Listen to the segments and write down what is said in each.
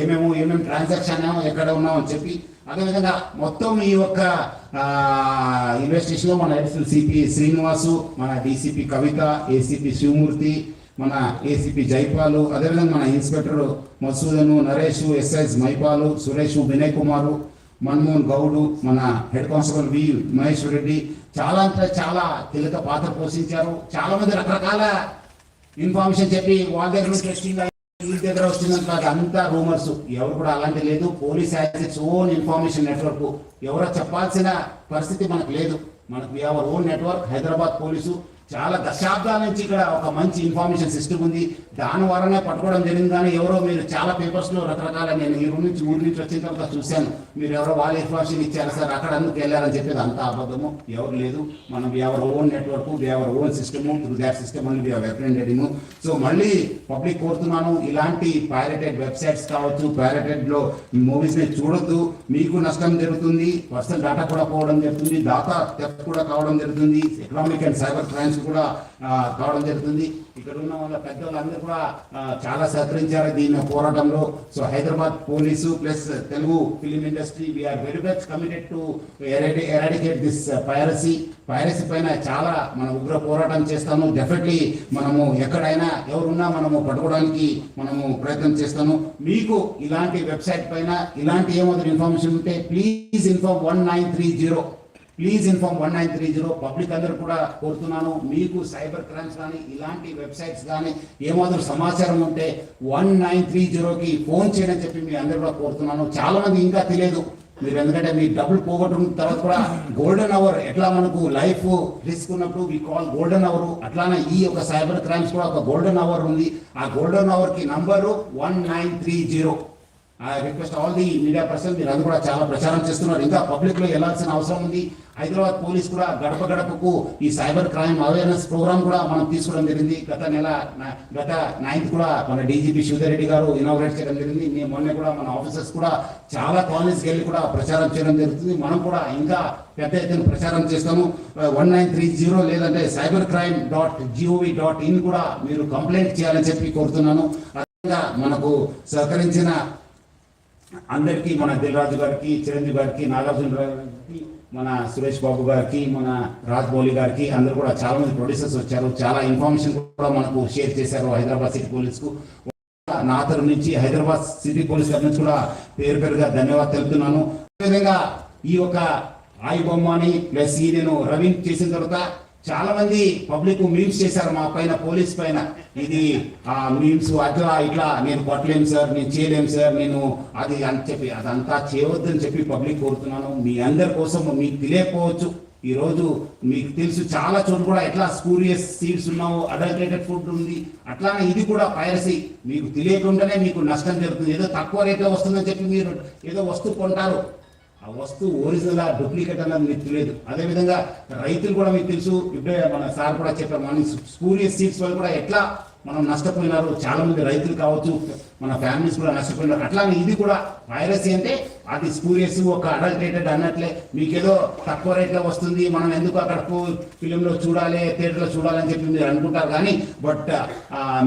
ఏమేమి ట్రాన్సాక్షన్ ఎక్కడ ఉన్నామని చెప్పి, అదేవిధంగా మొత్తం ఈ యొక్క ఇన్వెస్టిగేషన్లో మన అడిషనల్ సిపి శ్రీనివాసు, మన డీసీపీ కవిత, ఏసీపీ శివమూర్తి, మన ఏసీపీ జైపాలు, అదేవిధంగా మన ఇన్స్పెక్టర్ మసూదను, నరేష్, ఎస్ఐస్ మైపాలు, సురేష్, వినయ్ కుమారు, మన్మోహన్ గౌడు, మన హెడ్ కానిస్టేబుల్ వి మహేశ్వర్ రెడ్డి చాలా అంటే చాలా కీలక పాత్ర పోషించారు. చాలా మంది రకరకాల ఇన్ఫర్మేషన్ చెప్పి వాళ్ళ దగ్గర నుంచి వచ్చింది, వీళ్ళ దగ్గర వచ్చిందంటే అది అంతా రూమర్స్. ఎవరు కూడా అలాంటి లేదు. Police as its own information network. ఎవరో చెప్పాల్సిన పరిస్థితి మనకు లేదు. మనకు we have our own network. Hyderabad police చాలా దశాబ్దాల నుంచి ఇక్కడ ఒక మంచి ఇన్ఫర్మేషన్ సిస్టమ్ ఉంది. దాని వలనే పట్టుకోవడం జరిగింది. కానీ ఎవరో మీరు చాలా పేపర్స్లో రకరకాల, నేను ఈ ఊరి నుంచి వచ్చిన తర్వాత చూశాను, మీరు ఎవరో వాళ్ళ ఇన్ఫర్మేషన్ ఇచ్చారు సార్, అక్కడ అందుకు వెళ్ళారని చెప్పేది అంతా అబద్ధము. ఎవరు లేదు. మనం we our own network, we our own system. Through that system only we are representing. So మళ్ళీ పబ్లిక్ కోరుతున్నాను, ఇలాంటి పైరేటెడ్ వెబ్సైట్స్ కావచ్చు, పైరేటెడ్లో మూవీస్ని చూడొద్దు. మీకు నష్టం జరుగుతుంది, పర్సనల్ డేటా కూడా పోవడం జరుగుతుంది, డేటా థెఫ్ట్ కూడా కావడం జరుగుతుంది, ఎకనామిక్ అండ్ సైబర్ క్రైమ్స్ కూడా కావడం జరుగుతుంది. ఇక్కడ ఉన్న వాళ్ళ పెద్దవాళ్ళందరూ కూడా చాలా సహకరించారు దీని పోరాటంలో. So Hyderabad police plus Telugu film industry we are very much committed to eradicate this piracy పైన చాలా మనం ఉగ్ర పోరాటం చేస్తాము. డెఫినెట్లీ మనము ఎక్కడైనా ఎవరున్నా మనము పట్టుకోవడానికి మనము ప్రయత్నం చేస్తాము. మీకు ఇలాంటి వెబ్సైట్ పైన ఇలాంటి ఏమాత్రం ఇన్ఫర్మేషన్ ఉంటే please inform 1930. Please inform 1930. Public అందరూ కూడా కోరుతున్నాను, మీకు సైబర్ క్రైమ్స్ కానీ ఇలాంటి వెబ్సైట్స్ కానీ ఏమాత్రం సమాచారం ఉంటే 1930కి ఫోన్ చేయని చెప్పి మీ అందరూ కూడా కోరుతున్నాను. చాలా మంది ఇంకా తెలియదు మీరు, ఎందుకంటే మీ డబ్బులు పోగొట్టుకున్న తర్వాత కూడా గోల్డెన్ అవర్ ఎట్లా మనకు లైఫ్ రిస్క్ ఉన్నప్పుడు వి కాల్ గోల్డెన్ అవర్, అట్లానే ఈ యొక్క సైబర్ క్రైమ్స్ కూడా ఒక గోల్డెన్ అవర్ ఉంది. ఆ గోల్డెన్ అవర్కి number 1930. I request all the media person, మీరు అందరూ కూడా చాలా ప్రచారం చేస్తున్నారు. ఇంకా పబ్లిక్లో వెళ్ళాల్సిన అవసరం ఉంది. హైదరాబాద్ పోలీస్ కూడా గడప గడపకు ఈ సైబర్ క్రైమ్ అవేర్నెస్ ప్రోగ్రామ్ కూడా మనం తీసుకోవడం జరిగింది. గత 9th కూడా మన డీజీపీ శివధర్ రెడ్డి గారు ఇనాగ్రేట్ చేయడం జరిగింది. మేము మొన్న కూడా మన ఆఫీసర్స్ కూడా చాలా కాలనీస్కి వెళ్ళి కూడా ప్రచారం చేయడం జరుగుతుంది. మనం కూడా ఇంకా పెద్ద ఎత్తున ప్రచారం చేస్తాము. 1930 లేదంటే cybercrime.gov.in కూడా మీరు కంప్లైంట్ చేయాలని చెప్పి కోరుతున్నాను. అదేవిధంగా మనకు సహకరించిన అందరికీ, మన దిల్రాజు గారికి, చిరంజీవి గారికి, నాగార్జున గారికి, మన సురేష్ బాబు గారికి, మన రాజ్మౌళి గారికి, అందరూ కూడా చాలా మంది ప్రొడ్యూసర్స్ వచ్చారు. చాలా ఇన్ఫర్మేషన్ కూడా మనకు షేర్ చేశారు హైదరాబాద్ సిటీ పోలీస్కు. నా తరఫు నుంచి హైదరాబాద్ సిటీ పోలీస్ తరఫు నుంచి కూడా పేరుగా ధన్యవాదాలు తెలుపుతున్నాను. అదేవిధంగా ఈ యొక్క ఆయి బొమ్మని ప్లస్ ఈ నేను రవిని చేసిన తర్వాత చాలా మంది పబ్లిక్ మీమ్స్ చేశారు మా పైన, పోలీస్ పైన. ఇది మీమ్స్ అట్లా ఇట్లా నేను కొట్టలేము సార్, నేను చేయలేము సార్, నేను అది అని చెప్పి అదంతా చేయవద్దని చెప్పి పబ్లిక్ కోరుతున్నాను. మీ అందరి కోసం మీకు తెలియకపోవచ్చు, ఈరోజు మీకు తెలుసు చాలా చోట్ల కూడా ఎట్లా స్పూరియస్ సీడ్స్ ఉన్నావు, అడల్టరేటెడ్ ఫుడ్ ఉంది. అట్లానే ఇది కూడా పైరసీ. మీకు తెలియకుండానే మీకు నష్టం జరుగుతుంది. ఏదో తక్కువ రేట్లో వస్తుందని చెప్పి మీరు ఏదో వస్తువు కొంటారు, ఆ వస్తువు ఒరిజినల్ డూప్లికేట్ అన్నది మీకు తెలియదు. అదేవిధంగా రైతులు కూడా మీకు తెలుసు, ఇప్పుడే మన సార్ కూడా చెప్పారు, మన స్పూరియస్ సీడ్స్ వల్ల కూడా ఎట్లా మనం నష్టపోయినారు. చాలా మంది రైతులు కావచ్చు, మన ఫ్యామిలీస్ కూడా నష్టపోయినారు. అట్లానే ఇది కూడా పైరసీ అంటే అది స్పూరియస్, ఒక అడల్టరేటెడ్ అన్నట్లే. మీకేదో తక్కువ రేట్లో వస్తుంది, మనం ఎందుకు అక్కడ ఫిలింలో చూడాలి, థియేటర్లో చూడాలని చెప్పి మీరు అనుకుంటారు. కానీ బట్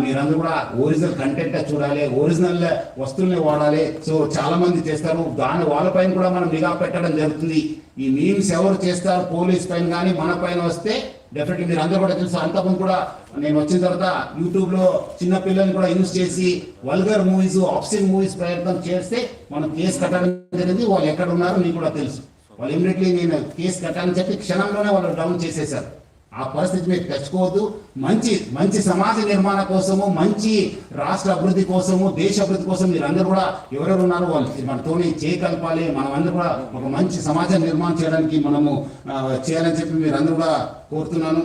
మీరందరూ కూడా ఒరిజినల్ కంటెంట్ చూడాలి, ఒరిజినల్ వస్తువుల్ని వాడాలి. సో చాలా మంది చేస్తారు, దాని వాళ్ళపైన కూడా మనం నిఘా పెట్టడం జరుగుతుంది. ఈ మీమ్స్ ఎవరు చేస్తారు పోలీస్ పైన కానీ మన పైన వస్తే డెఫినెట్లీ మీరు అందరూ కూడా తెలుసు. అంతకుముందు కూడా నేను వచ్చిన తర్వాత యూట్యూబ్లో చిన్న పిల్లల్ని కూడా యూజ్ చేసి వల్గర్ మూవీస్, ఆప్షన్ మూవీస్ ప్రయత్నం చేస్తే మనం కేసు కట్టడం జరిగింది. వాళ్ళు ఎక్కడ ఉన్నారో మీకు కూడా తెలుసు. వాళ్ళు ఇమీడియట్లీ నేను కేసు కట్టాలని చెప్పి క్షణంలోనే వాళ్ళు డౌన్ చేసేశారు. ఆ పరిస్థితి మీరు తెచ్చుకోవద్దు. మంచి సమాజ నిర్మాణ కోసము, మంచి రాష్ట్ర అభివృద్ధి కోసము, దేశ అభివృద్ధి కోసం మీరు అందరూ కూడా ఎవరెవరు ఉన్నారో వాళ్ళు మనతోనే చేయగలపాలి. మనం అందరూ కూడా ఒక మంచి సమాజ నిర్మాణం చేయడానికి మనము చేయాలని చెప్పి మీరు అందరూ కూడా కోరుతున్నాను.